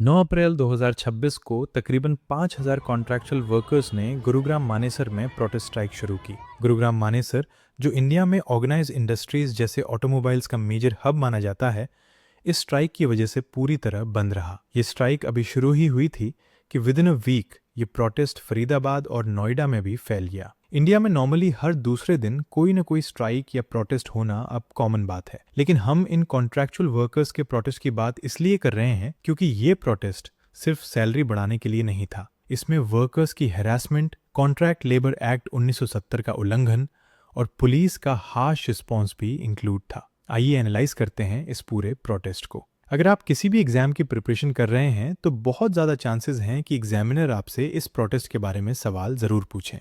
9 अप्रैल 2026 को तकरीबन 5,000 contractual workers ने गुरुग्राम मानेसर में प्रोटेस्ट स्ट्राइक शुरू की। गुरुग्राम मानेसर, जो इंडिया में ऑर्गेनाइज इंडस्ट्रीज जैसे ऑटोमोबाइल्स का मेजर हब माना जाता है, इस स्ट्राइक की वजह से पूरी तरह बंद रहा। ये स्ट्राइक अभी शुरू ही हुई थी कि विद इन अ वीक ये प्रोटेस्ट फरीदाबाद और नोएडा में भी फैल गया। इंडिया में नॉर्मली हर दूसरे दिन कोई ना कोई स्ट्राइक या प्रोटेस्ट होना अब कॉमन बात है, लेकिन हम इन कॉन्ट्रैक्चुअल वर्कर्स के प्रोटेस्ट की बात इसलिए कर रहे हैं क्योंकि ये प्रोटेस्ट सिर्फ सैलरी बढ़ाने के लिए नहीं था। इसमें वर्कर्स की हैरासमेंट, कॉन्ट्रैक्ट लेबर एक्ट 1970 का उल्लंघन और पुलिस का हार्श रिस्पॉन्स भी इंक्लूड था। आइए एनालाइज करते हैं इस पूरे प्रोटेस्ट को। अगर आप किसी भी एग्जाम की प्रिपरेशन कर रहे हैं तो बहुत ज़्यादा चांसेस हैं कि एग्जामिनर आपसे इस प्रोटेस्ट के बारे में सवाल ज़रूर पूछें।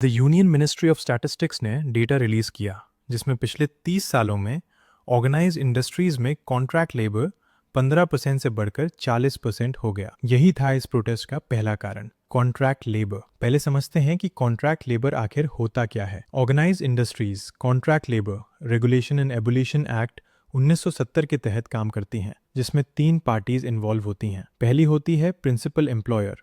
The union ministry of statistics ने डेटा रिलीज किया जिसमें पिछले 30 सालों में ऑर्गेनाइज इंडस्ट्रीज में कॉन्ट्रैक्ट लेबर 15% से बढ़कर 40% हो गया। यही था इस प्रोटेस्ट का पहला कारण, कॉन्ट्रैक्ट लेबर। पहले समझते हैं कि कॉन्ट्रैक्ट लेबर आखिर होता क्या है। Organise industries contract labour regulation and abolition act 1970 के तहत काम करती हैं, जिसमें 3 पार्टीज इन्वॉल्व होती हैं। पहली होती है प्रिंसिपल एम्प्लॉयर,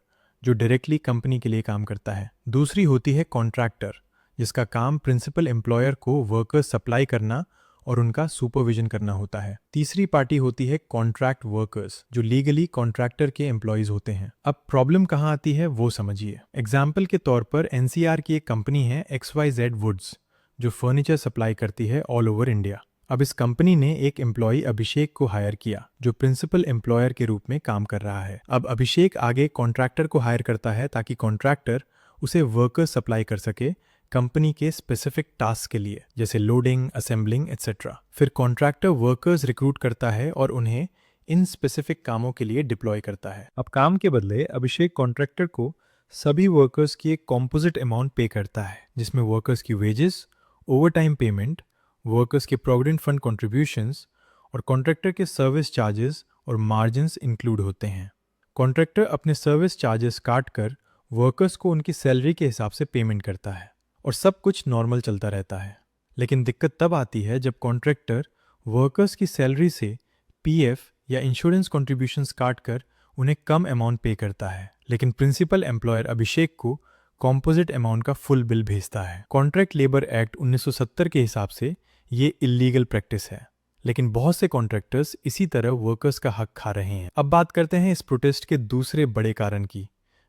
जो डायरेक्टली कंपनी के लिए काम करता है। दूसरी होती है कॉन्ट्रैक्टर, जिसका काम प्रिंसिपल एम्प्लॉयर को वर्कर्स सप्लाई करना और उनका सुपरविजन करना होता है। तीसरी पार्टी होती है कॉन्ट्रैक्ट वर्कर्स, जो लीगली कॉन्ट्रैक्टर के एम्प्लॉयज होते हैं। अब प्रॉब्लम कहाँ आती है वो समझिए। एग्जाम्पल के तौर पर एनसीआर की एक कंपनी है XYZ वुड्स, जो फर्नीचर सप्लाई करती है ऑल ओवर इंडिया। अब इस कंपनी ने एक एम्प्लॉय अभिषेक को हायर किया, जो प्रिंसिपल एम्प्लॉयर के रूप में काम कर रहा है। अब अभिषेक आगे कॉन्ट्रैक्टर को हायर करता है ताकि कॉन्ट्रैक्टर उसे वर्कर्स सप्लाई कर सके कंपनी के स्पेसिफिक टास्क के लिए, जैसे लोडिंग, असेंबलिंग एट्सेट्रा। फिर कॉन्ट्रैक्टर वर्कर्स रिक्रूट करता है और उन्हें इन स्पेसिफिक कामों के लिए डिप्लॉय करता है। अब काम के बदले अभिषेक कॉन्ट्रैक्टर को सभी वर्कर्स की एक कॉम्पोजिट अमाउंट पे करता है, जिसमें वर्कर्स की wages, over time payment, workers के प्रोविडेंट फंड कंट्रीब्यूशंस और कॉन्ट्रैक्टर के सर्विस चार्जेस और मार्जिन्स इंक्लूड होते हैं। कॉन्ट्रैक्टर अपने सर्विस चार्जेस काट कर वर्कर्स को उनकी सैलरी के हिसाब से पेमेंट करता है और सब कुछ नॉर्मल चलता रहता है। लेकिन दिक्कत तब आती है जब कॉन्ट्रैक्टर वर्कर्स की सैलरी से पीएफ या इंश्योरेंस कॉन्ट्रीब्यूशंस काट कर उन्हें कम अमाउंट पे करता है, लेकिन प्रिंसिपल एम्प्लॉयर अभिषेक को कॉम्पोजिट अमाउंट का फुल बिल भेजता है। कॉन्ट्रैक्ट लेबर एक्ट 1970 के हिसाब से ये इल्लीगल प्रैक्टिस है, लेकिन बहुत से कॉन्ट्रैक्टर्स इसी तरह वर्कर्स का हक खा रहे हैं। अब बात करते हैं इस प्रोटेस्ट के दूसरे बड़े कारण की,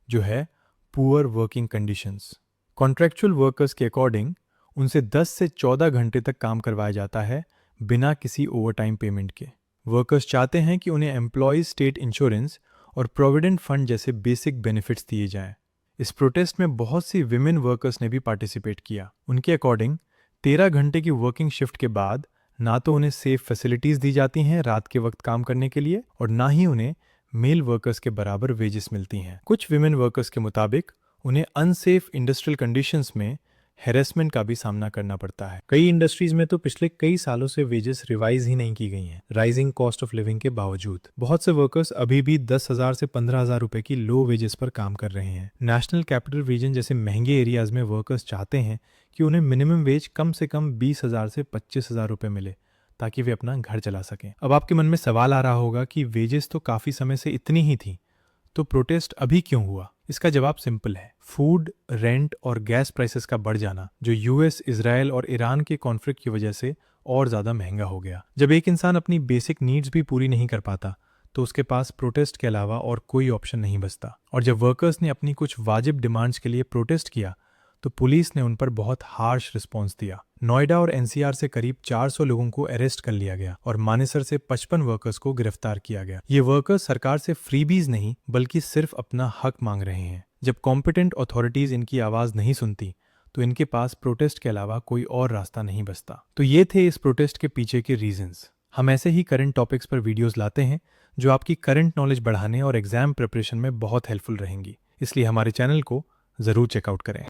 जो है poor working conditions. Contractual workers के अकॉर्डिंग उनसे 10 से 14 घंटे तक काम करवाया जाता है बिना किसी ओवरटाइम पेमेंट के। वर्कर्स चाहते हैं कि उन्हें एम्प्लॉयज स्टेट इंश्योरेंस और प्रोविडेंट फंड जैसे बेसिक बेनिफिट्स दिए जाएं। इस प्रोटेस्ट में बहुत सी विमेन वर्कर्स ने भी पार्टिसिपेट किया। उनके अकॉर्डिंग 13 घंटे की वर्किंग शिफ्ट के बाद ना तो उन्हें सेफ फैसिलिटीज दी जाती हैं रात के वक्त काम करने के लिए, और ना ही उन्हें मेल वर्कर्स के बराबर वेजेस मिलती हैं। कुछ विमेन वर्कर्स के मुताबिक उन्हें अनसेफ इंडस्ट्रियल कंडीशंस में हैरेसमेंट का भी सामना करना पड़ता है। कई इंडस्ट्रीज में तो पिछले कई सालों से वेजेस रिवाइज ही नहीं की गई हैं, राइजिंग कॉस्ट ऑफ लिविंग के बावजूद। बहुत से वर्कर्स अभी भी 10,000 से 15,000 रुपए की लो वेजेस पर काम कर रहे हैं। नेशनल कैपिटल रीजन जैसे महंगे एरियाज में वर्कर्स चाहते हैं कि उन्हें मिनिमम वेज कम से कम 20,000 से 25,000 रुपए मिले ताकि वे अपना घर चला सकें। अब आपके मन में सवाल आ रहा होगा कि वेजेस तो काफ़ी समय से इतनी ही थी, तो प्रोटेस्ट अभी क्यों हुआ? इसका जवाब सिंपल है। फूड, रेंट और गैस प्राइसेस का बढ़ जाना, जो यूएस, इजराइल और ईरान के कॉन्फ्लिक्ट की वजह से और ज़्यादा महंगा हो गया। जब एक इंसान अपनी बेसिक नीड्स भी पूरी नहीं कर पाता तो उसके पास प्रोटेस्ट के अलावा और कोई ऑप्शन नहीं बचता। और जब वर्कर्स ने अपनी कुछ वाजिब डिमांड्स के लिए प्रोटेस्ट किया तो पुलिस ने उन पर बहुत हार्श रिस्पॉन्स दिया। नोएडा और एनसीआर से करीब 400 लोगों को अरेस्ट कर लिया गया और मानेसर से 55 वर्कर्स को गिरफ्तार किया गया। ये वर्कर्स सरकार से फ्रीबीज नहीं बल्कि सिर्फ अपना हक मांग रहे हैं। जब कॉम्पिटेंट अथॉरिटीज इनकी आवाज नहीं सुनती तो इनके पास प्रोटेस्ट के अलावा कोई और रास्ता नहीं बचता। तो ये थे इस प्रोटेस्ट के पीछे के रीजंस। हम ऐसे ही करंट टॉपिक्स पर वीडियोस लाते हैं जो आपकी करंट नॉलेज बढ़ाने और एग्जाम प्रिपरेशन में बहुत हेल्पफुल रहेंगी, इसलिए हमारे चैनल को जरूर चेकआउट करें।